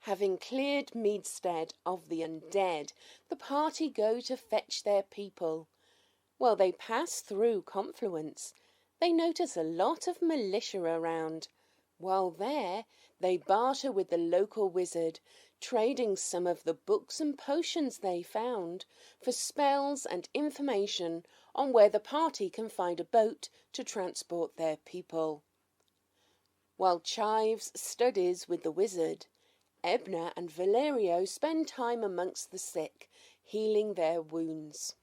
Having cleared Meadstead of the undead, the party go to fetch their people. While they pass through Confluence, they notice a lot of militia around. While there, they barter with the local wizard, trading some of the books and potions they found for spells and information on where the party can find a boat to transport their people. While Chives studies with the wizard, Ebna and Valerio spend time amongst the sick, healing their wounds.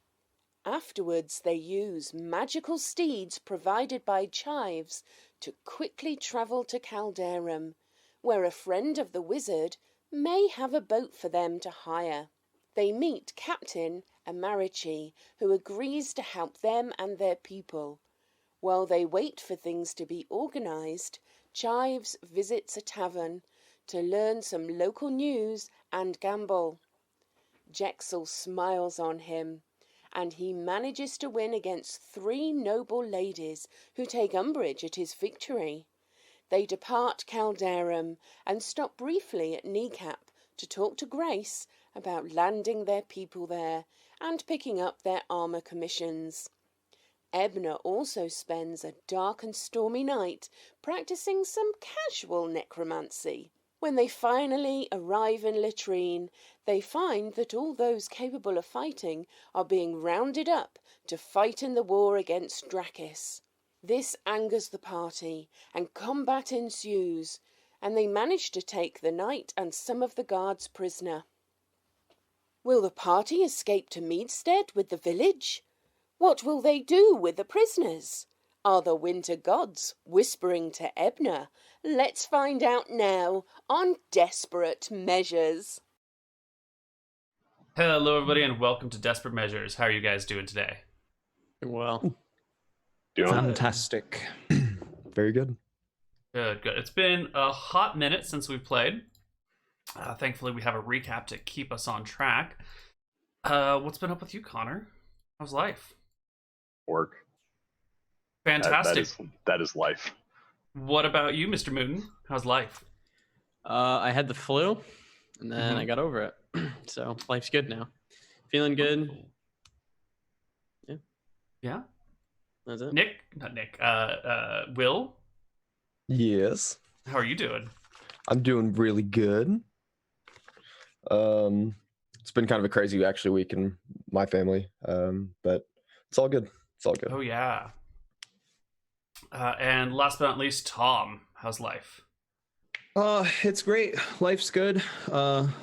Afterwards, they use magical steeds provided by Chives to quickly travel to Calderum, where a friend of the wizard may have a boat for them to hire. They meet Captain Amarici, who agrees to help them and their people. While they wait for things to be organised, Chives visits a tavern to learn some local news and gamble. Jexel smiles on him, and he manages to win against 3 noble ladies who take umbrage at his victory. They depart Calderum and stop briefly at Kneecap to talk to Grace about landing their people there and picking up their armour commissions. Ebna also spends a dark and stormy night practicing some casual necromancy. When they finally arrive in Latrine, they find that all those capable of fighting are being rounded up to fight in the war against Drakis. This angers the party, and combat ensues, and they manage to take the knight and some of the guards prisoner. Will the party escape to Meadstead with the village? What will they do with the prisoners? Are the winter gods whispering to Ebna? Let's find out now on Desperate Measures. Hello, everybody, and welcome to Desperate Measures. How are you guys doing today? Well, Doing fantastic. very good. Good. It's been a hot minute since we've played. Thankfully, we have a recap to keep us on track. What's been up with you, Connor? How's life? Work. Fantastic. That is life. What about you, Mr. Mooten? How's life? I had the flu, and then I got over it. So life's good now. Feeling good. Cool. Yeah. That's it. Not Nick. Will? Yes. How are you doing? I'm doing really good. It's been kind of a crazy week in my family. But it's all good. It's all good. Oh, yeah. And last but not least, Tom. How's life? It's great. Life's good.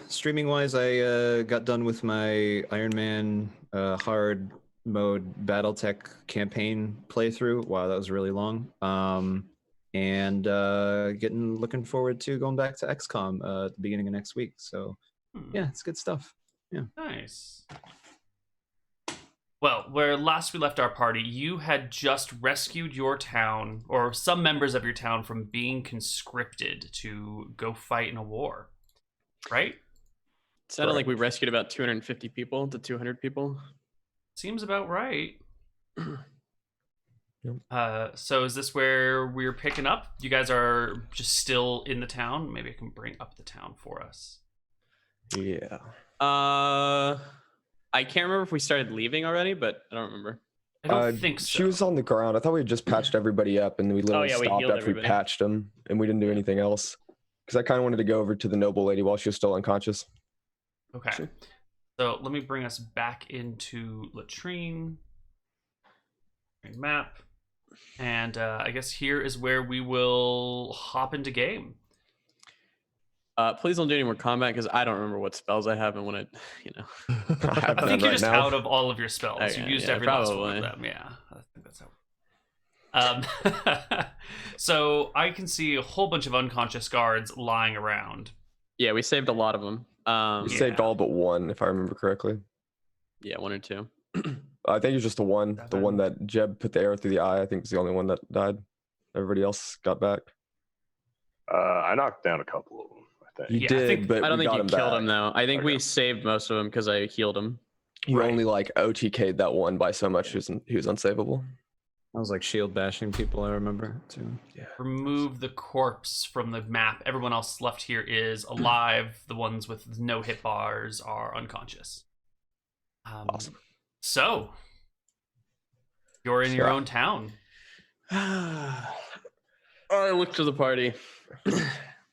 Streaming wise, I got done with my Iron Man hard mode BattleTech campaign playthrough. Wow, that was really long. And looking forward to going back to XCOM at the beginning of next week. So yeah, it's good stuff. Yeah. Nice. Well, where last we left our party, you had just rescued your town, or some members of your town, from being conscripted to go fight in a war, right? It sounded like we rescued about 250 people to 200 people. Seems about right. So is this where we're picking up? You guys are just still in the town? Maybe I can bring up the town for us. Yeah. I can't remember if we started leaving already, but I don't remember. I don't think so. She was on the ground. I thought we had just patched everybody up, and we literally stopped after we patched them, and we didn't do anything else. Because I kind of wanted to go over to the noble lady while she was still unconscious. Okay. Sure. So let me bring us back into Latrine. Map. And I guess here is where we will hop into game. Please don't do any more combat, because I don't remember what spells I have and when I think you're just out of all of your spells. Okay, you used yeah, every probably. last one of them. Yeah, I think that's how. So I can see a whole bunch of unconscious guards lying around. Yeah, we saved a lot of them. We saved all but one, if I remember correctly. Yeah, 1 or 2. I think it was just the one that Jeb put the arrow through the eye. I think was the only one that died. Everybody else got back. I knocked down a couple of them. You did, but I don't think you killed back. him though. I think we saved most of them because I healed him. You only OTK'd that one by so much. He was unsavable. I was like shield bashing people, I remember too. Yeah. Remove the corpse from the map. Everyone else left here is alive. The ones with no hit bars are unconscious. Awesome. So, you're in your own town. I look to the party.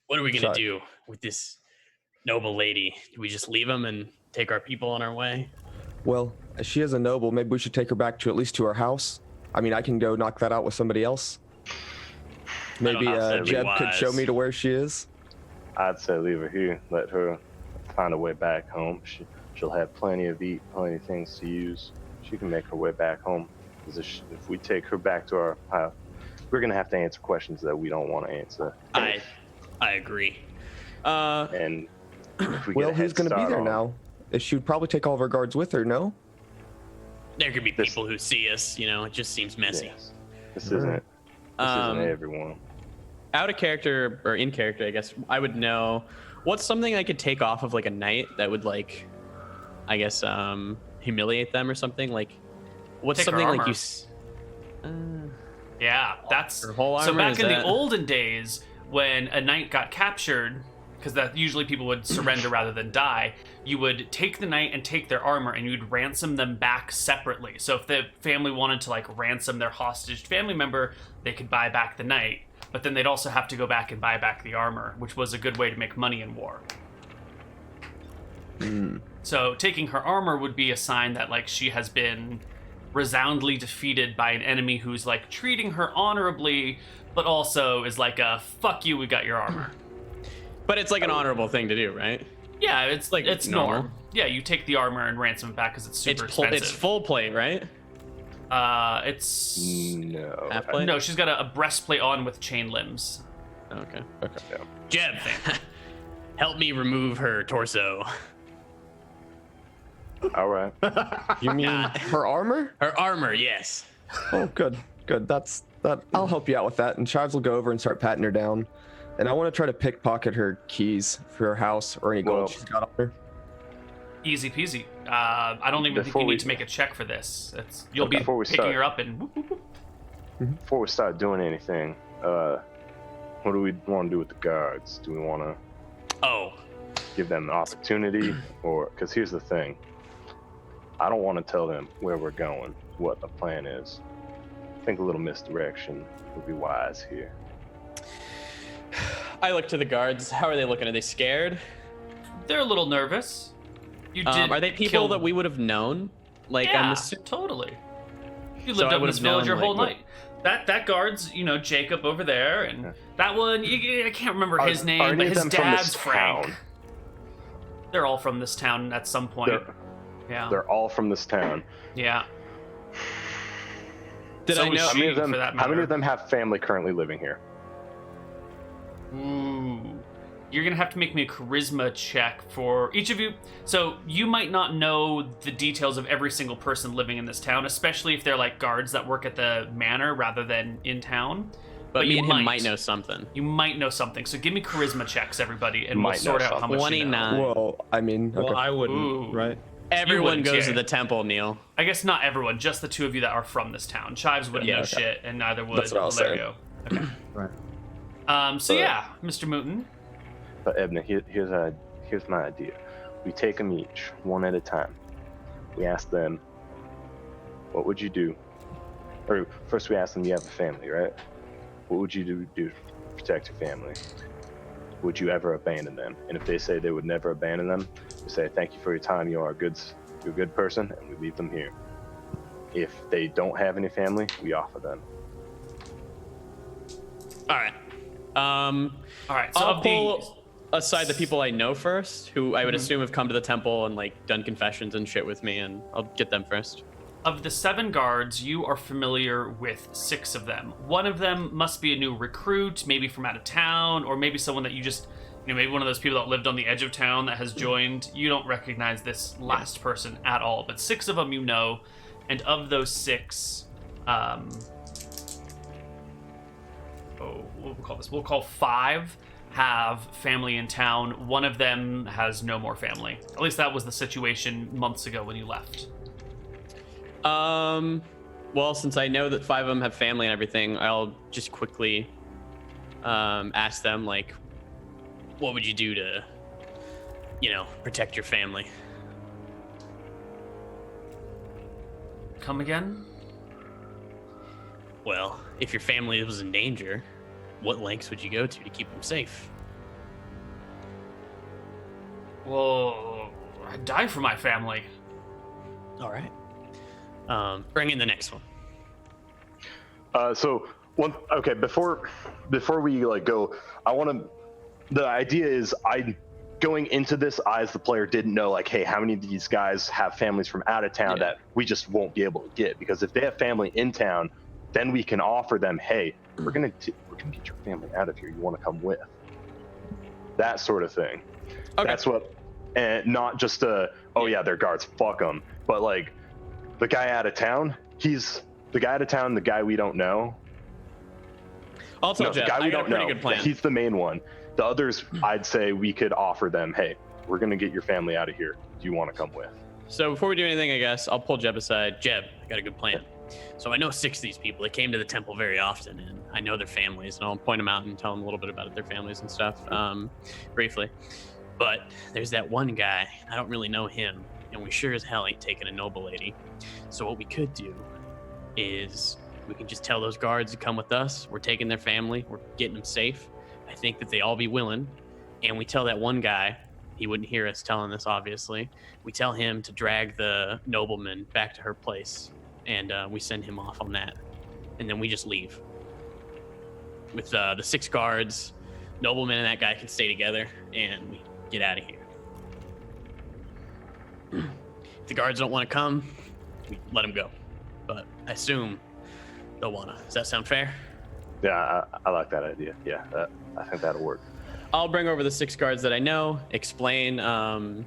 What are we going to do with this noble lady? Do we just leave him and take our people on our way? Well, as she is a noble, maybe we should take her back to at least to her house. I mean, I can go knock that out with somebody else. Maybe Jeb could show me to where she is. I'd say leave her here. Let her find a way back home. She'll have plenty of eat, plenty of things to use. She can make her way back home. Because if we take her back to our house, we're going to have to answer questions that we don't want to answer. I agree. And if we get Who's going to be there now? She would probably take all of her guards with her, no? There could be people who see us, it just seems messy. Yes. This isn't everyone. Out of character, or in character, I guess, I would know what's something I could take off of like a knight that would like, I guess, humiliate them or something. Like, what's Take something her like armor. Yeah, that's her whole armor. So back in the olden days when a knight got captured, because that usually people would surrender rather than die, you would take the knight and take their armor and you'd ransom them back separately. So if the family wanted to like ransom their hostage family member, they could buy back the knight, but then they'd also have to go back and buy back the armor, which was a good way to make money in war. So taking her armor would be a sign that like she has been resoundingly defeated by an enemy who's like treating her honorably, but also is like a fuck you, we got your armor. But it's like an honorable thing to do, right? Yeah, it's like it's normal. norm. Yeah, you take the armor and ransom it back because it's super expensive. It's full plate, right? It's No. Half plate? no. She's got a breastplate on with chain limbs. Okay. Yeah. Jeb, help me remove her torso. All right. You mean her armor? Her armor, yes. Oh, good. That. I'll help you out with that. And Chives will go over and start patting her down. And I want to try to pickpocket her keys for her house or any gold she's got on her. Easy peasy. I don't even think you need to make a check for this. You'll be picking her up and. Whoop, whoop, whoop. Before we start doing anything, what do we want to do with the guards? Do we want to give them the opportunity, or because here's the thing, I don't want to tell them where we're going, what the plan is. I think a little misdirection would be wise here. I look to the guards. How are they looking? Are they scared? They're a little nervous. You did. Are they people that we would have known? Like, yeah, I'm totally. You So lived I up in this would've village your known, whole like, night. That guard's, Jacob over there, and that one, I can't remember his Are name, any but of his them from this dad's Frank. town? They're all from this town at some point. They're all from this town. Yeah. Did I know? How many of them? For that How many matter. of them have family currently living here? Ooh. You're going to have to make me a charisma check for each of you. So you might not know the details of every single person living in this town, especially if they're like guards that work at the manor rather than in town. But me you and him might know something. You might know something. So give me charisma checks, everybody, and we'll Might sort know out how something. much you know. 29. Well, I mean, okay. Well, I wouldn't, Ooh. right? Everyone wouldn't, goes yeah. to the temple, Neal. I guess not everyone, just the two of you that are from this town. Chives wouldn't know shit, and neither would That's what I was saying. Valerio. Okay. Right. So yeah, Mr. Mooten. But Ebna, here's my idea. We take them each, one at a time. We ask them, what would you do? Or first we ask them, you have a family, right? What would you do to protect your family? Would you ever abandon them? And if they say they would never abandon them, we say, thank you for your time, you're a good person, and we leave them here. If they don't have any family, we offer them. All right. All right. So I'll of pull aside the people I know first, who I would assume have come to the temple and like done confessions and shit with me, and I'll get them first. Of the 7 guards, you are familiar with 6 of them. One of them must be a new recruit, maybe from out of town, or maybe someone that you just, maybe one of those people that lived on the edge of town that has joined. You don't recognize this last person at all, but 6 of them you know, and of those 6, what we'll call this? We'll call 5 have family in town. One of them has no more family. At least that was the situation months ago when you left. well, since I know that 5 of them have family and everything, I'll just quickly ask them, like, what would you do to, protect your family? Come again? Well, if your family was in danger, what lengths would you go to keep them safe? Well, I'd die for my family. All right. Bring in the next one. Before we go, the idea is going into this, I as the player didn't know hey, how many of these guys have families from out of town that we just won't be able to get, because if they have family in town, then we can offer them, hey, we're gonna get your family out of here. You want to come with? That sort of thing. Okay. That's what, and not just they're guards, fuck them, but the guy out of town, the guy we don't know. I'll tell Jeff, the guy we I got don't a pretty know, good plan. He's the main one. The others, I'd say we could offer them, hey, we're gonna get your family out of here. Do you want to come with? So before we do anything, I guess I'll pull Jeb aside. Jeb, I got a good plan. So I know 6 of these people. They came to the temple very often, and I know their families, and I'll point them out and tell them a little bit about their families and stuff, briefly. But there's that one guy. I don't really know him, and we sure as hell ain't taking a noble lady. So what we could do is we can just tell those guards to come with us. We're taking their family. We're getting them safe. I think that they all be willing. And we tell that one guy, he wouldn't hear us telling this, obviously. We tell him to drag the nobleman back to her place. And we send him off on that. And then we just leave. With the 6 guards, nobleman and that guy can stay together. And we get out of here. If the guards don't want to come, we let them go. But I assume they'll want to. Does that sound fair? Yeah, I like that idea. Yeah, I think that'll work. I'll bring over the 6 guards that I know, explain to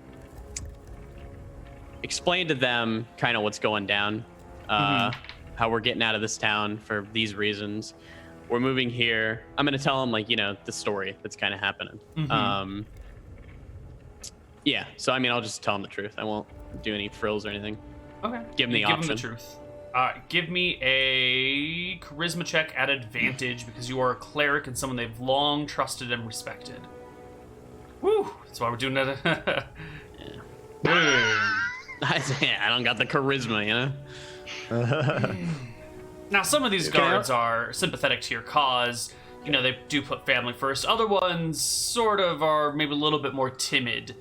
them kind of what's going down, how we're getting out of this town for these reasons. We're moving here. I'm going to tell them, the story that's kind of happening. Yeah, so, I'll just tell them the truth. I won't do any frills or anything. Okay. Give them the option. Give them the truth. Give me a charisma check at advantage, because you are a cleric and someone they've long trusted and respected. Woo! That's why we're doing that. I don't got the charisma, Now, some of these guards are sympathetic to your cause. They do put family first. Other ones sort of are maybe a little bit more timid.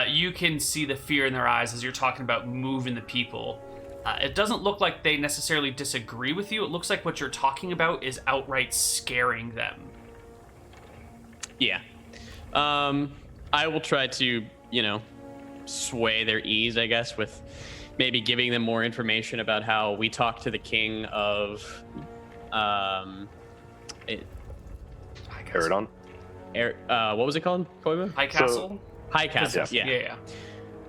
You can see the fear in their eyes as you're talking about moving the people. It doesn't look like they necessarily disagree with you. It looks like what you're talking about is outright scaring them. Yeah. I will try to, sway their ease, I guess, with maybe giving them more information about how we talked to the king of... Eridon? What was it called, Koibu? High Castle? High Castle, Yeah.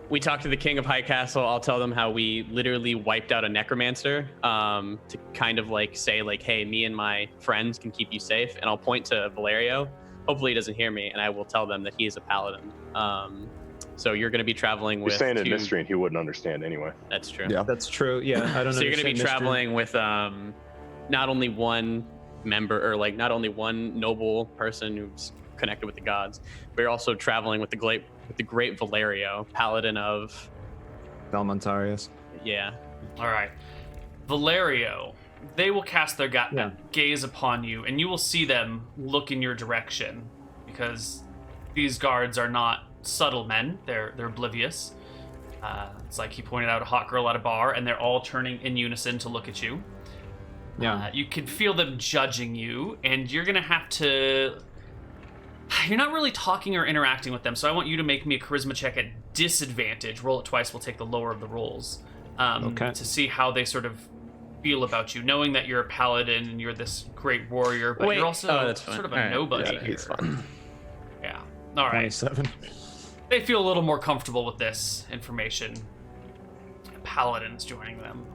We talked to the king of High Castle. I'll tell them how we literally wiped out a necromancer to kind of say hey, me and my friends can keep you safe. And I'll point to Valerio. Hopefully he doesn't hear me, and I will tell them that he is a paladin. So you're going to be traveling with... You're saying in mystery, and he wouldn't understand anyway. That's true. Yeah, that's true. Yeah, I don't know. So you're going to be traveling with not only one member, or not only one noble person who's connected with the gods, but you're also traveling with the great Valerio, paladin of Valmontarius. Yeah. All right. Valerio, they will cast their gaze upon you, and you will see them look in your direction, because these guards are not subtle men. They're oblivious. It's like he pointed out a hot girl at a bar, and they're all turning in unison to look at you. Yeah. You can feel them judging you, and you're going to have to... You're not really talking or interacting with them, so I want you to make me a charisma check at disadvantage. Roll it twice, we'll take the lower of the rolls. To see how they sort of feel about you, knowing that you're a paladin and you're this great warrior, but you're also sort of a nobody here. He's fine. Yeah. All right. 27. They feel a little more comfortable with this information. A paladin's joining them.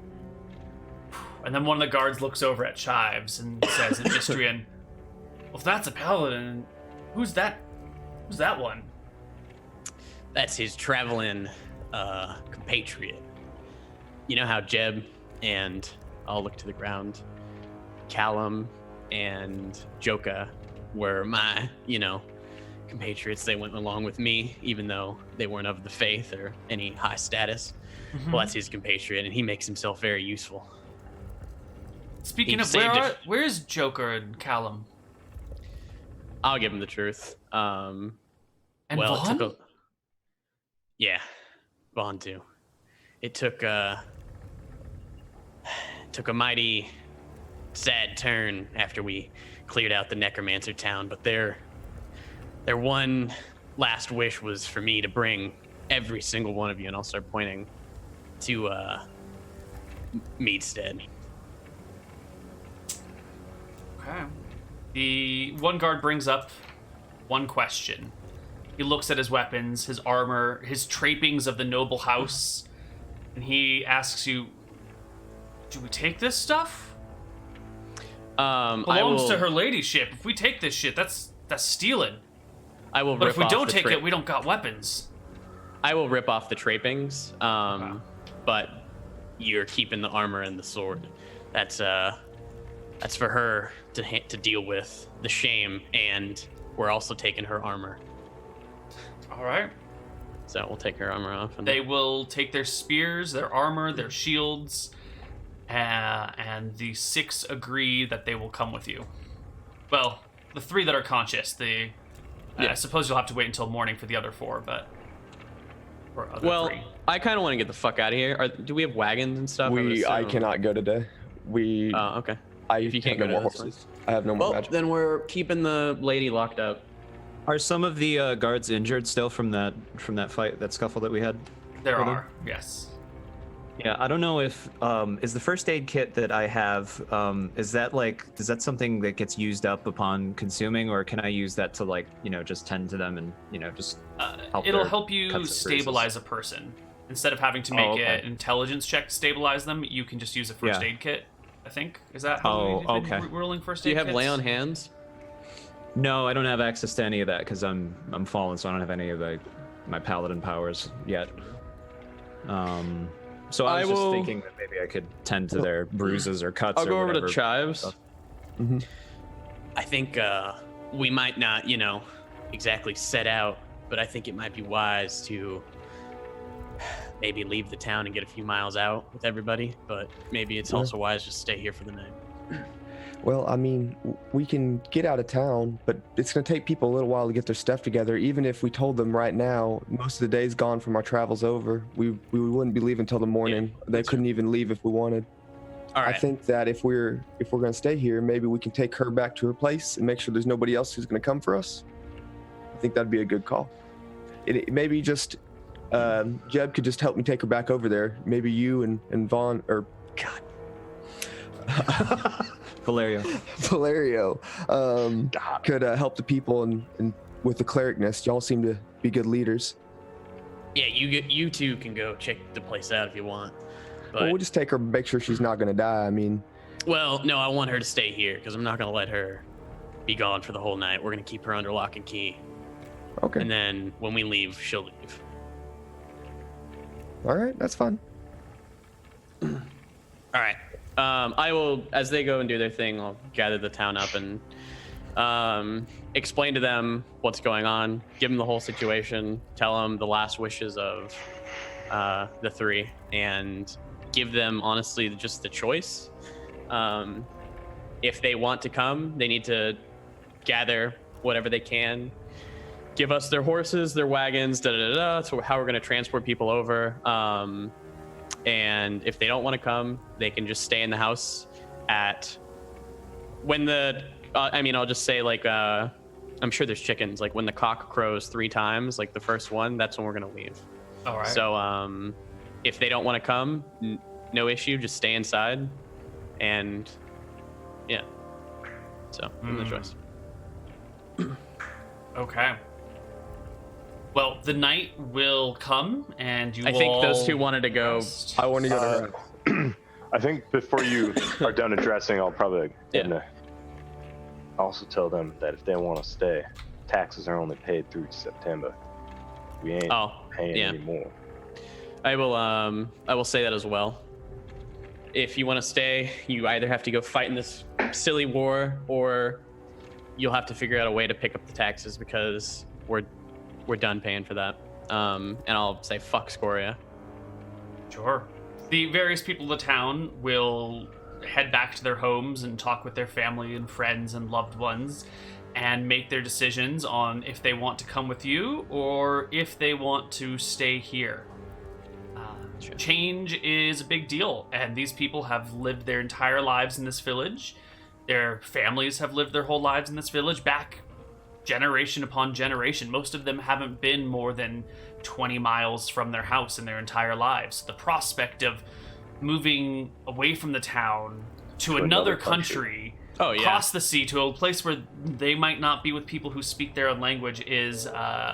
And then one of the guards looks over at Chives and says in Mystrian, well, if that's a paladin... Who's that one? That's his traveling compatriot. You know how Jeb and I'll look to the ground. Callum and Joka were my, compatriots. They went along with me, even though they weren't of the faith or any high status. Mm-hmm. Well, that's his compatriot, and he makes himself very useful. Speaking of, where's Joker and Callum? I'll give him the truth. And well, Vaughn? Yeah, Vaughn too. It took a mighty sad turn after we cleared out the necromancer town, but their one last wish was for me to bring every single one of you, and I'll start pointing to Meadstead. Okay. The one guard brings up one question. He looks at his weapons, his armor, his trappings of the noble house, and he asks you, "Do we take this stuff?" Belongs to her ladyship. If we take this shit, that's stealing. I will. But if we don't take it, we don't got weapons. I will rip off the trappings. But you're keeping the armor and the sword. That's for her to deal with the shame, and we're also taking her armor. All right. So we'll take her armor off. And they will take their spears, their armor, their shields, and the 6 agree that they will come with you. Well, the 3 that are conscious. I suppose you'll have to wait until morning for the other 4, but. Well, 3. I kind of want to get the fuck out of here. Do we have wagons and stuff? I cannot go today. Okay. If you can't go, no more horses. I have no more magic. Then we're keeping the lady locked up. Are some of the guards injured still from that fight, that scuffle that we had? There are, yes. Yeah, I don't know if is the first aid kit that I have is that something that gets used up upon consuming, or can I use that to just tend to them and just help? It'll help you stabilize a person instead of having to make an intelligence check to stabilize them. You can just use a first aid kit. I think is that how you've been ruling first aid kits? Do you have lay on hands? No, I don't have access to any of that because I'm fallen, so I don't have any of my paladin powers yet. So I was just thinking that maybe I could tend to their bruises or cuts. I'll go over to Chives. Mm-hmm. I think we might not, exactly set out, but I think it might be wise to maybe leave the town and get a few miles out with everybody. But maybe it's also wise just stay here for the night. Well, I mean, we can get out of town, but it's going to take people a little while to get their stuff together. Even if we told them right now, most of the day's gone from our travels over. We wouldn't be leaving until the morning. They couldn't even leave if we wanted. All right. I think that if we're going to stay here, maybe we can take her back to her place and make sure there's nobody else who's going to come for us. I think that'd be a good call. Maybe just Jeb could just help me take her back over there. Maybe you and Vaughn or God. Valerio could help the people and with the clericness. Y'all seem to be good leaders. Yeah, you two can go check the place out if you want. But, well, we'll just take her, make sure she's not going to die. I mean, well, no, I want her to stay here because I'm not going to let her be gone for the whole night. We're going to keep her under lock and key. Okay. And then when we leave, she'll leave. All right, that's fine. All right. I will, as they go and do their thing, I'll gather the town up and explain to them what's going on, give them the whole situation, tell them the last wishes of the 3, and give them, honestly, just the choice. If they want to come, they need to gather whatever they can, give us their horses, their wagons, so how we're going to transport people over. And if they don't want to come, they can just stay in the house when I'll just say I'm sure there's chickens. Like when the cock crows 3 times, like the first one, that's when we're going to leave. All right. So if they don't want to come, no issue, just stay inside. And yeah. So give them the choice. Okay. Well, the night will come, and I think those 2 wanted to go. I want to go to her. I think before you are done addressing, I'll probably also tell them that if they want to stay, taxes are only paid through September. We ain't paying anymore. I will say that as well. if you want to stay, you either have to go fight in this silly war, or you'll have to figure out a way to pick up the taxes because we're done paying for that. And I'll say fuck Scoria. Sure. The various people of the town will head back to their homes and talk with their family and friends and loved ones and make their decisions on if they want to come with you or if they want to stay here. Sure. Change is a big deal, and these people have lived their entire lives in this village. Their families have lived their whole lives in this village back generation upon generation. Most of them haven't been more than 20 miles from their house in their entire lives. The prospect of moving away from the town to another country, across the sea to a place where they might not be with people who speak their own language is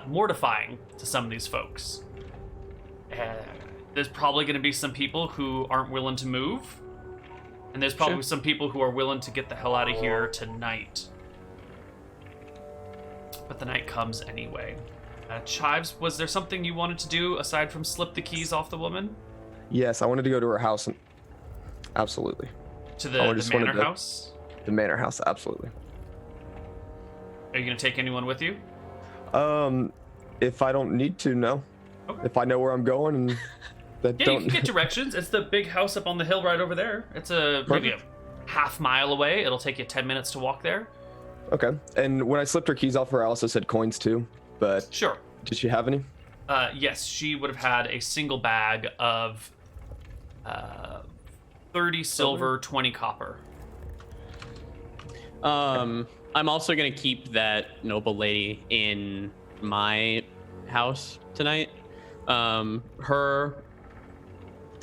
mortifying to some of these folks. There's probably going to be some people who aren't willing to move, and there's probably some people who are willing to get the hell out of here tonight. But the night comes anyway. Chives, was there something you wanted to do aside from slip the keys off the woman? Yes, I wanted to go to her house. Absolutely. To the manor house? The manor house, absolutely. Are you going to take anyone with you? If I don't need to, no. Okay. If I know where I'm going and that you can get directions. It's the big house up on the hill right over there. It's maybe a half mile away. It'll take you 10 minutes to walk there. Okay. And when I slipped her keys off her, I also said coins too, but sure. Did she have any? Yes, she would have had a single bag of 30 silver, 20 copper. I'm also going to keep that noble lady in my house tonight. Her,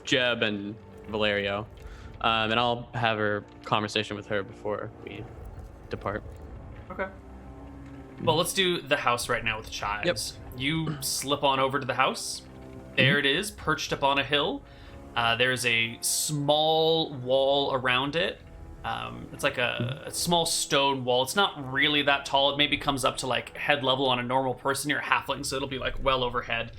Jeb, and Valerio. And I'll have a conversation with her before we depart. Okay. Well, let's do the house right now with Chives. Yep. You slip on over to the house. There it is, perched up on a hill. There's a small wall around it. It's like a small stone wall. It's not really that tall. It maybe comes up to like head level on a normal person. You're a halfling, so it'll be like well overhead.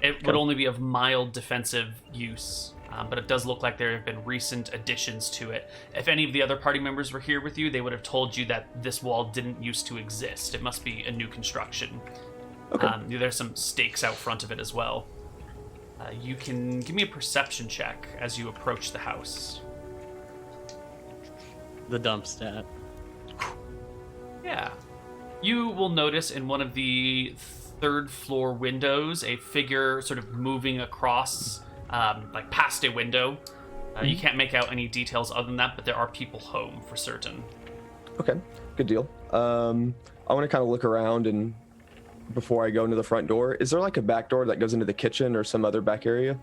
It would only be of mild defensive use, but it does look like there have been recent additions to it. If any of the other party members were here with you, they would have told you that this wall didn't used to exist. It must be a new construction. Okay. There's some stakes out front of it as well. You can give me a perception check as you approach the house. The dump stat. Yeah. You will notice in one of the third floor windows a figure sort of moving across, like past a window. You can't make out any details other than that, but there are people home for certain. Okay, good deal. I want to kind of look around and before I go into the front door, is there like a back door that goes into the kitchen or some other back area?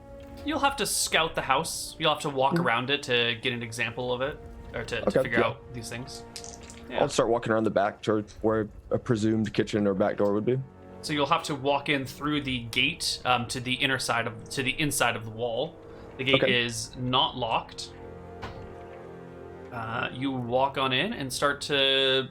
You'll have to scout the house. You'll have to walk around it to get an example of it, or to figure out these things. Yeah. I'll start walking around the back to where a presumed kitchen or back door would be. So you'll have to walk in through the gate to the inside of the wall. The gate is not locked. You walk on in and start to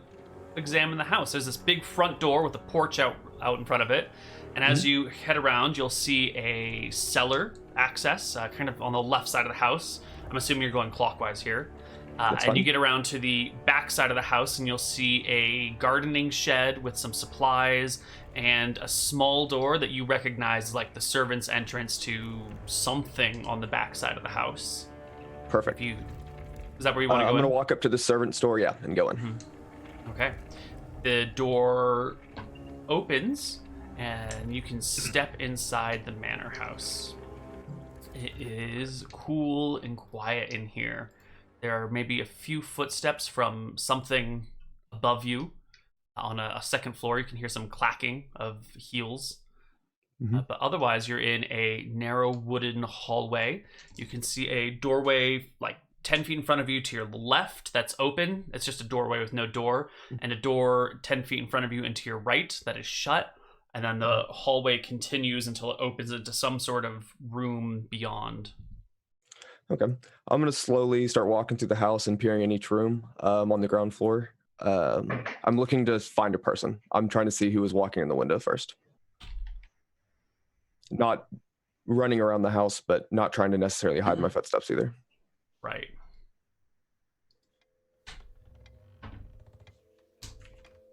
examine the house. There's this big front door with a porch out in front of it. And as you head around, you'll see a cellar access kind of on the left side of the house. I'm assuming you're going clockwise here. And you get around to the back side of the house and you'll see a gardening shed with some supplies and a small door that you recognize as like the servant's entrance to something on the back side of the house. Perfect. Is that where you want to go? I'm going to walk up to the servant's door, and go in. Mm-hmm. Okay. The door opens and you can step inside the manor house. It is cool and quiet in here. There are maybe a few footsteps from something above you. On a second floor, you can hear some clacking of heels. But otherwise, you're in a narrow wooden hallway. You can see a doorway like 10 feet in front of you to your left that's open. It's just a doorway with no door. And a door 10 feet in front of you and to your right that is shut. And then the hallway continues until it opens into some sort of room beyond. Okay. I'm going to slowly start walking through the house and peering in each room on the ground floor. I'm looking to find a person. I'm trying to see who was walking in the window first. Not running around the house, but not trying to necessarily hide my footsteps either. Right.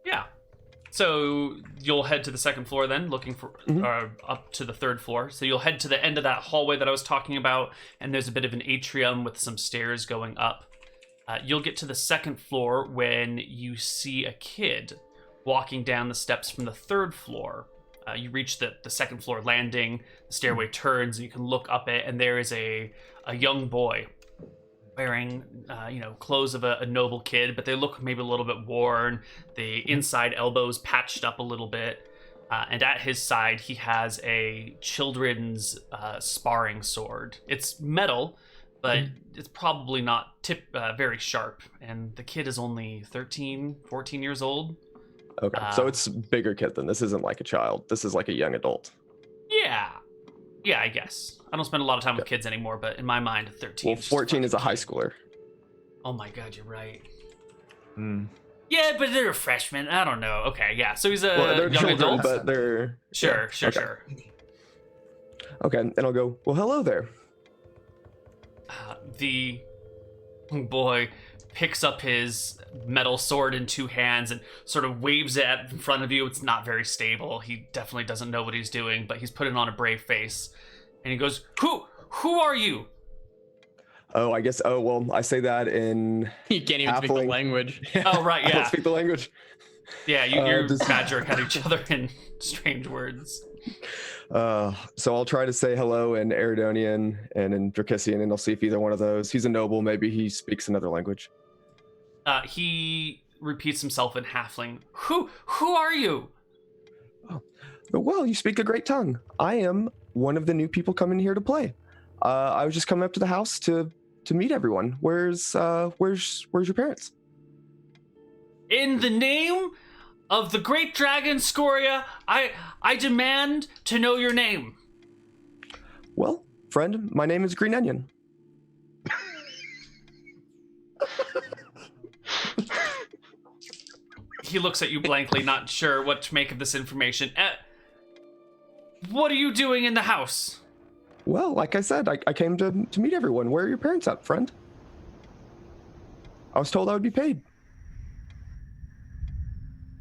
Yeah. So you'll head to the second floor then, looking for up to the third floor. So you'll head to the end of that hallway that I was talking about, and there's a bit of an atrium with some stairs going up. You'll get to the second floor when you see a kid walking down the steps from the third floor. You reach the second floor landing, the stairway turns, and you can look up it, and there is a young boy wearing clothes of a noble kid, but they look maybe a little bit worn, the inside elbows patched up a little bit, and at his side he has a children's sparring sword. It's metal, but it's probably not very sharp, and the kid is only 13, 14 years old. Okay, so it's a bigger kid then. This isn't like a child. This is like a young adult. Yeah, I guess. I don't spend a lot of time with kids anymore, but in my mind, 13. Well, 14 is a high schooler. Oh my god, you're right. Yeah, but they're a freshman. I don't know. Okay, yeah. So he's a they're young children, adult. but they're... Sure. Okay, and I'll go, well, hello there. The boy picks up his metal sword in two hands and sort of waves it in front of you. It's not very stable. He definitely doesn't know what he's doing, but he's putting on a brave face. And he goes, Who are you? Oh, I guess, well, I say that in... You can't even speak the language. Oh, right, I yeah. don't speak the language. Yeah, you're badgering at each other in strange words. So I'll try to say hello in Eridonian and in Dracissian, and I'll see if either one of those. He's a noble, maybe he speaks another language. He repeats himself in Halfling. Who are you? Oh, well, you speak a great tongue. I am one of the new people coming here to play. I was just coming up to the house to meet everyone. Where's your parents? In the name of the great dragon Scoria, I demand to know your name. Well, friend, my name is Green Onion. He looks at you blankly, not sure what to make of this information. What are you doing in the house? Well, like I said, I came to meet everyone. Where are your parents at, friend? I was told I would be paid.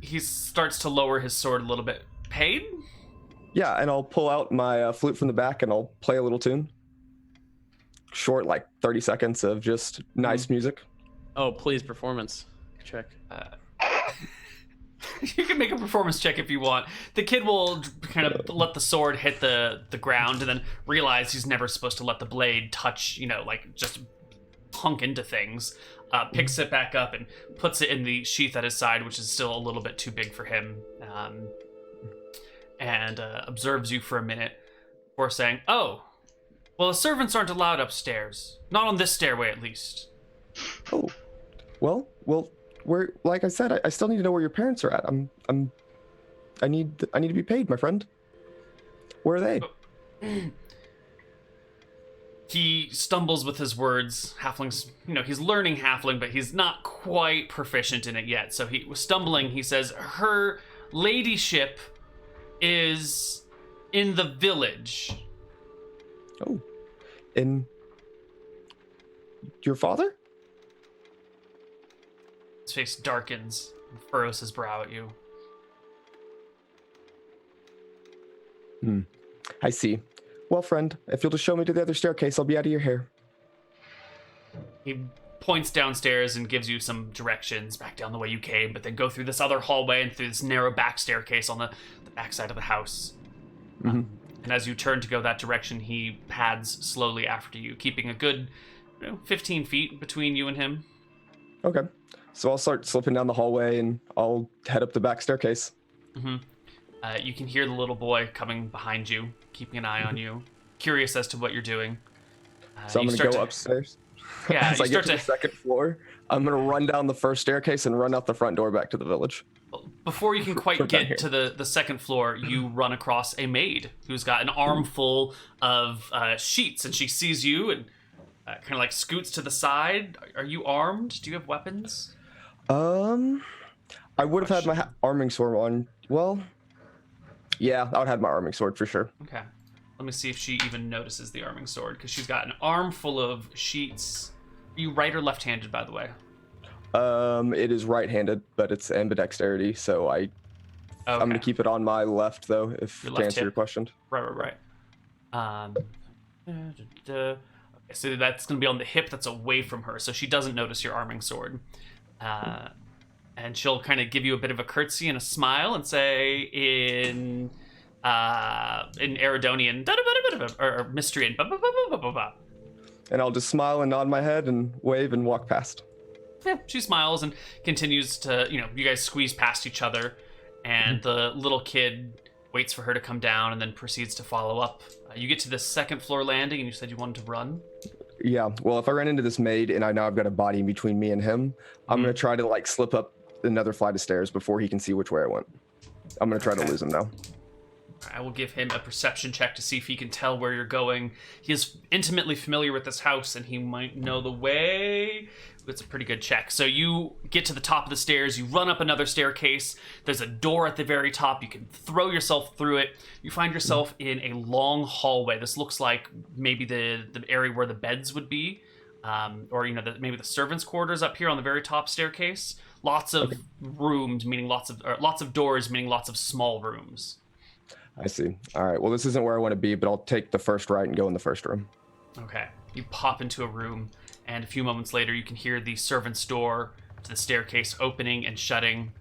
He starts to lower his sword a little bit. Paid? Yeah, and I'll pull out my flute from the back and I'll play a little tune. Short, like 30 seconds of just nice music. Oh, please, performance check. You can make a performance check if you want. The kid will kind of let the sword hit the ground and then realize he's never supposed to let the blade touch, like just punk into things. Picks it back up and puts it in the sheath at his side, which is still a little bit too big for him, and observes you for a minute before saying, "Oh, well, the servants aren't allowed upstairs. Not on this stairway, at least." Oh, well, where? Like I said, I still need to know where your parents are at. I need to be paid, my friend. Where are they? He stumbles with his words. Halfling's, he's learning Halfling, but he's not quite proficient in it yet. So he was stumbling. He says, "Her ladyship is in the village." Oh, in your father? His face darkens and furrows his brow at you. I see. Well, friend, if you'll just show me to the other staircase, I'll be out of your hair. He points downstairs and gives you some directions back down the way you came, but then go through this other hallway and through this narrow back staircase on the back side of the house. And as you turn to go that direction, he pads slowly after you, keeping a good 15 feet between you and him. Okay. So I'll start slipping down the hallway and I'll head up the back staircase. You can hear the little boy coming behind you, keeping an eye on you, curious as to what you're doing. So I'm going to go upstairs. Yeah, As I get to the second floor, I'm going to run down the first staircase and run out the front door back to the village. Before you can quite get to the second floor, you run across a maid who's got an armful of sheets, and she sees you and kind of like scoots to the side. Are you armed? Do you have weapons? I would have had my arming sword on. Well, yeah, I would have my arming sword for sure. Okay. Let me see if she even notices the arming sword, because she's got an armful of sheets you right or left-handed, by the way? It is right-handed, but it's ambidexterity, so I'm gonna keep it on my left though, if to answer your question. Right. Okay, so that's gonna be on the hip that's away from her, so she doesn't notice your arming sword. And she'll kind of give you a bit of a curtsy and a smile and say in Eridonian or Mystrian, And I'll just smile and nod my head and wave and walk past. Yeah, she smiles and continues to, you guys squeeze past each other, and the little kid waits for her to come down and then proceeds to follow up. You get to the second floor landing, and you said you wanted to run. Yeah, well, if I run into this maid and I know I've got a body in between me and him, I'm gonna try to slip up another flight of stairs before he can see which way I went. I'm gonna try to lose him now. I will give him a perception check to see if he can tell where you're going. He is intimately familiar with this house, and he might know the way. It's a pretty good check. So you get to the top of the stairs, you run up another staircase, there's a door at the very top, you can throw yourself through it. You find yourself in a long hallway. This looks like maybe the area where the beds would be, or maybe the servants' quarters up here on the very top staircase. Lots of rooms, meaning lots of doors, meaning lots of small rooms. I see. All right. Well, this isn't where I want to be, but I'll take the first right and go in the first room. Okay. You pop into a room, and a few moments later, you can hear the servant's door to the staircase opening and shutting,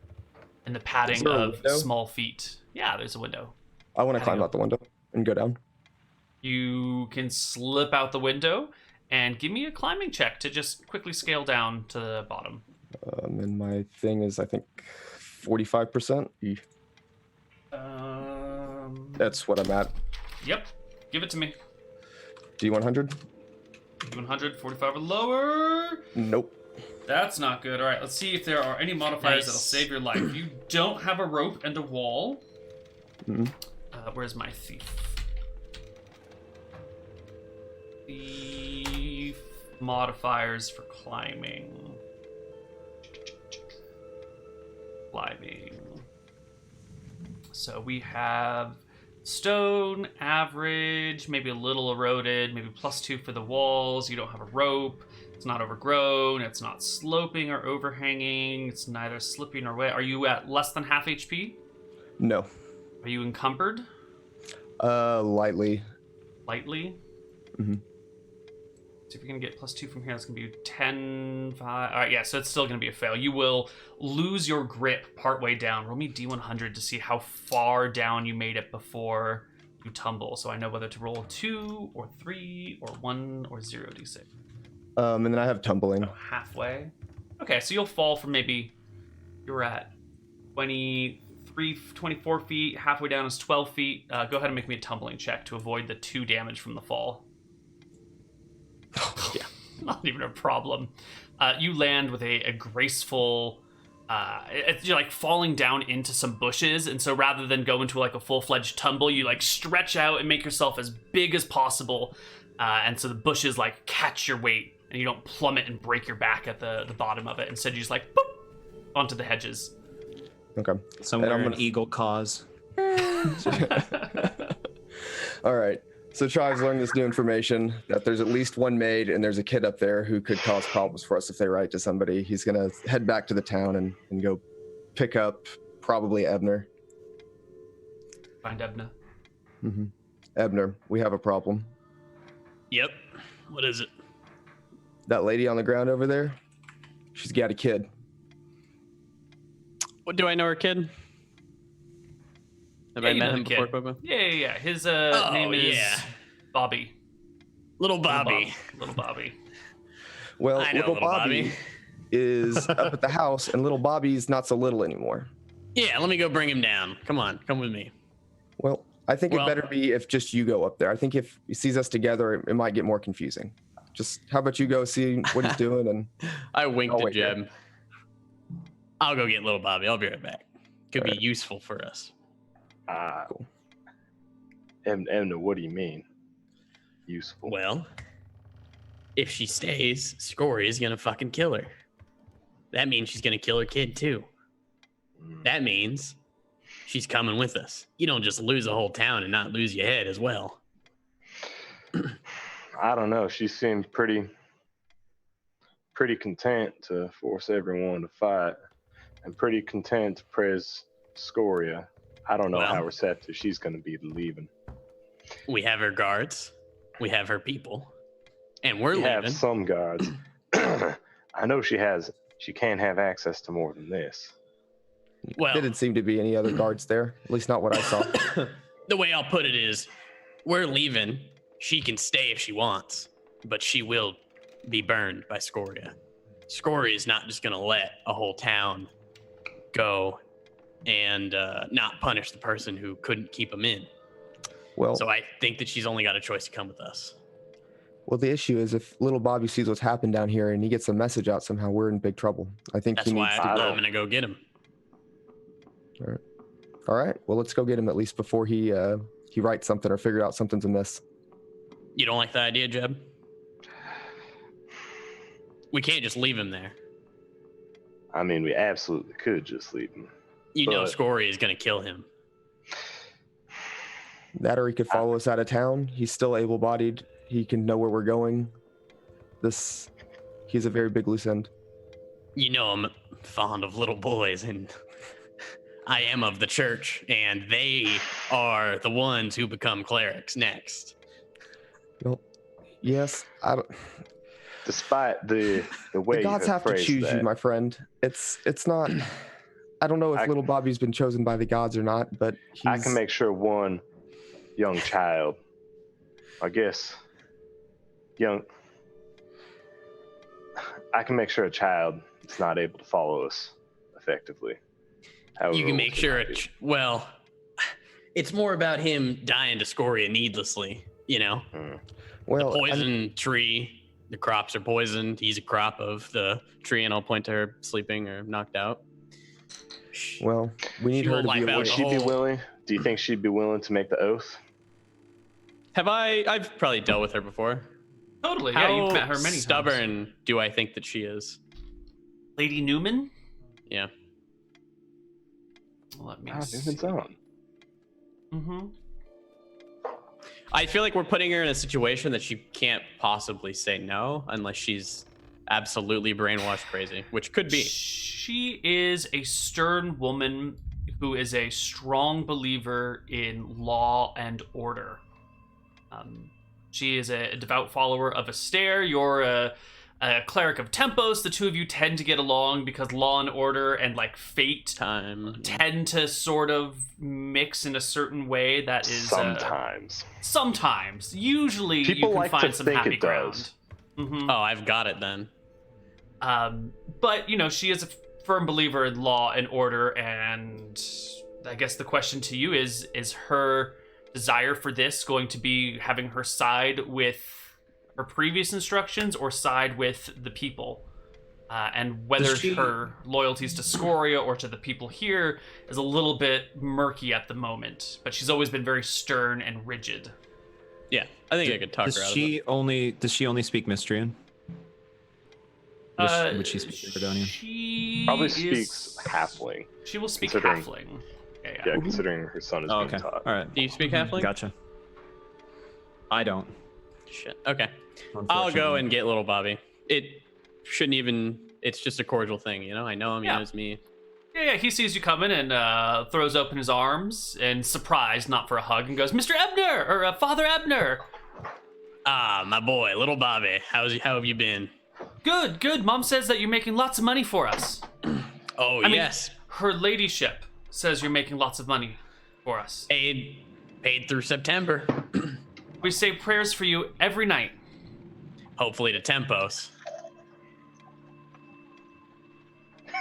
and the padding of small feet. Yeah, there's a window. I want to climb out the window and go down. You can slip out the window and give me a climbing check to just quickly scale down to the bottom. And my thing is, I think, 45%. That's what I'm at. Yep. Give it to me. D100? D100, 45 or lower. Nope. That's not good. All right, let's see if there are any modifiers that'll save your life. You don't have a rope and a wall. Where's my thief? Thief modifiers for climbing. So we have stone, average, maybe a little eroded, maybe +2 for the walls. You don't have a rope. It's not overgrown. It's not sloping or overhanging. It's neither slipping or wet. Are you at less than half HP? No. Are you encumbered? Lightly. Lightly? Mm-hmm. So if you're going to get +2 from here, that's going to be 10, 5. All right, yeah, so it's still going to be a fail. You will lose your grip partway down. Roll me D100 to see how far down you made it before you tumble. So I know whether to roll 2 or 3 or 1 or 0 D6. And then I have tumbling. So halfway. Okay, so you'll fall from maybe, you're at 24 feet. Halfway down is 12 feet. Go ahead and make me a tumbling check to avoid the 2 damage from the fall. Yeah, not even a problem. You land with a graceful, you're like falling down into some bushes, and so rather than go into like a full-fledged tumble, you like stretch out and make yourself as big as possible, and so the bushes like catch your weight, and you don't plummet and break your back at the bottom of it. Instead, you just like boop onto the hedges. Okay. Somewhere an eagle caws. All right. So Chive's learned this new information, that there's at least one maid and there's a kid up there who could cause problems for us if they write to somebody. He's going to head back to the town and go pick up probably Ebner. Find Ebner. Mm-hmm. Ebner, we have a problem. Yep. What is it? That lady on the ground over there, she's got a kid. What, do I know her kid? Have I met him before, Koibu? Yeah. His name is Bobby. Little Bobby. Little Bobby. Well, little Bobby is up at the house, and little Bobby's not so little anymore. Yeah, let me go bring him down. Come on, come with me. Well, I think it better be if just you go up there. I think if he sees us together, it might get more confusing. Just how about you go see what he's doing? And I winked at Jeb. I'll go get little Bobby. I'll be right back. Could be useful for us. Cool. And what do you mean? Useful. Well, if she stays, Scory is gonna fucking kill her. That means she's gonna kill her kid too. That means she's coming with us. You don't just lose a whole town and not lose your head as well. I don't know. She seemed pretty pretty content to force everyone to fight, and pretty content to praise Scoria. I don't know how receptive she's going to be to leaving. We have her guards. We have her people. And we're We leaving. have some guards. I know she can't have access to more than this. Well, There didn't seem to be any other guards there, at least not what I saw. the way I'll put it is, we're leaving. She can stay if she wants, but she will be burned by Scoria. Scoria is not just going to let a whole town go and not punish the person who couldn't keep them in. Well, So I think that she's only got a choice to come with us. well, the issue is if little Bobby sees what's happened down here and he gets a message out somehow, we're in big trouble. I think That's he why needs to. I'm going to go get him. All right. Well, let's go get him at least before he writes something or figure out something's amiss. You don't like the idea, Jeb? We can't just leave him there. I mean, we absolutely could just leave him. You know But- Scoria is going to kill him. That or he could follow us out of town. He's still able-bodied. He can know where we're going. He's a very big loose end. You know I'm fond of little boys, and I am of the church, and they are the ones who become clerics next. Well, yes, I don't. Despite the way The gods you have to phrased choose that, you, my friend. It's not. I don't know if little Bobby's been chosen by the gods or not, but I can make sure one young child, I guess, I can make sure a child is not able to follow us effectively. You can make sure well, it's more about him dying to Scoria needlessly, you know? Well, The poison tree, the crops are poisoned. He's a crop of the tree, and I'll point to her sleeping or knocked out. well, we need She her will to be wipe out awake. Would she be whole- willing? Do you think she'd be willing to make the oath? I've probably dealt with her before. Totally. How Yeah, you've met her many times. stubborn do I think that she is? Lady Newman? Yeah. Let me Newman's on. Mm-hmm. I feel like we're putting her in a situation that she can't possibly say no unless she's absolutely brainwashed crazy, which could be. She is a stern woman who is a strong believer in law and order. She is a devout follower of Astaire. You're a cleric of Tempos. The two of you tend to get along because law and order and like fate tend to sort of mix in a certain way that is sometimes. Usually People you can like find to some think happy it ground. does. Mm-hmm. Oh, I've got it then. But, you know, she is a firm believer in law and order, and I guess the question to you is her desire for this going to be having her side with her previous instructions or side with the people? And whether her loyalties to Scoria or to the people here is a little bit murky at the moment, but she's always been very stern and rigid. Yeah, I think I could talk her out of it. Does she only speak Mystrian? Would she speak Verdonian? She Probably speaks Halfling. She will speak considering- Halfling. Yeah, considering her son is being Okay. taught. All right. Do you speak Halfling? Gotcha. I don't. Shit. Okay. I'll go and get little Bobby. It shouldn't even. It's just a cordial thing, you know. I know him. He knows me. Yeah, he sees you coming and throws open his arms and surprised, not for a hug, and goes, "Mr. Ebner or Father Ebner." Ah, my boy, little Bobby. How have you been? Good. Mom says that you're making lots of money for us. Oh, I mean, yes. her ladyship says you're making lots of money for us. Paid through September. We say prayers for you every night. Hopefully to Tempos.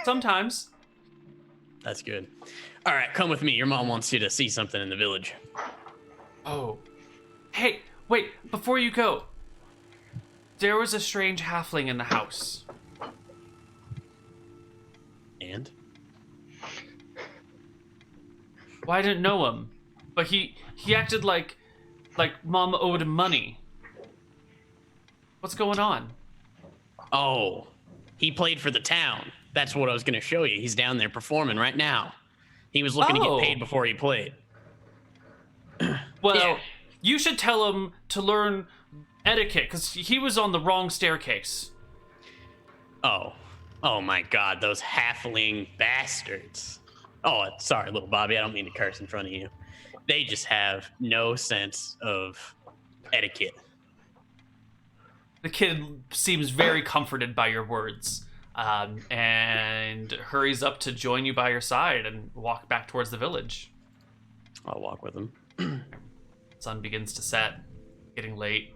Sometimes. That's good. All right, come with me. Your mom wants you to see something in the village. Oh. Hey, wait, before you go. There was a strange halfling in the house. And? Well, I didn't know him, but he acted like Mom owed him money. What's going on? Oh, he played for the town. That's what I was going to show you. He's down there performing right now. He was looking to get paid before he played. Well, Yeah. you should tell him to learn etiquette, because he was on the wrong staircase. Oh my God, those halfling bastards. Oh, sorry, little Bobby. I don't mean to curse in front of you. They just have no sense of etiquette. The kid seems very comforted by your words, and hurries up to join you by your side and walk back towards the village. I'll walk with him. Sun begins to set, getting late.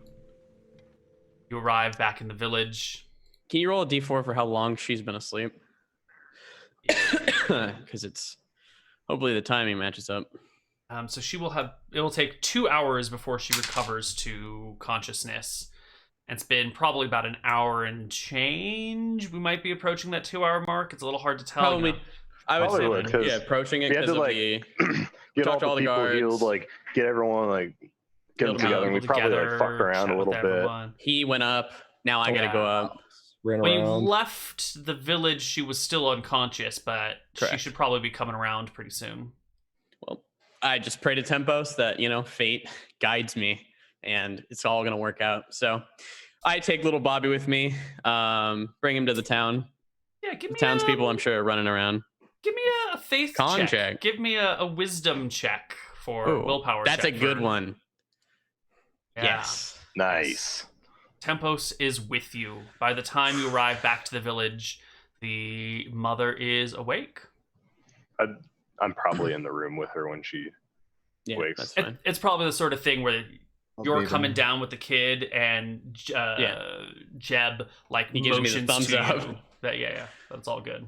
You arrive back in the village. Can you roll a d4 for how long she's been asleep? Because it's hopefully the timing matches up. So it will take 2 hours before she recovers to consciousness. And it's been probably about an hour and change. We might be approaching that 2-hour mark. It's a little hard to tell. Probably, I would Probably say, yeah, approaching it we had because to of like the get talk to all the people guards. healed, like get everyone like get them Build together, and we probably like fucked around a little bit. He went up. Now I gotta go up. Ran When you around. left the village, she was still unconscious, but she Correct. should probably be coming around pretty soon. Well, I just pray to Tempos that, fate guides me and it's all going to work out. So I take little Bobby with me, bring him to the town. Yeah, give The me townspeople, I'm sure, are running around. Give me a faith Con check. Give me a wisdom check for Ooh, willpower. That's a check good for- one. Yeah. Yes. Nice. Tempos is with you. By the time you arrive back to the village, the mother is awake. I'm probably in the room with her when she Yeah, wakes. that's fine. It's probably the sort of thing where you're be coming there. down with the kid, and Jeb like He gives me the motions thumbs to up. you. Yeah, that's all good.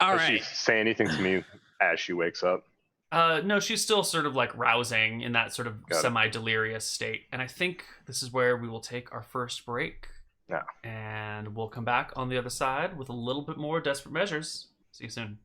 All Does right. she say anything to me as she wakes up? No, she's still sort of like rousing in that sort of Got it. semi-delirious state. And I think this is where we will take our first break. Yeah. And we'll come back on the other side with a little bit more desperate measures. See you soon.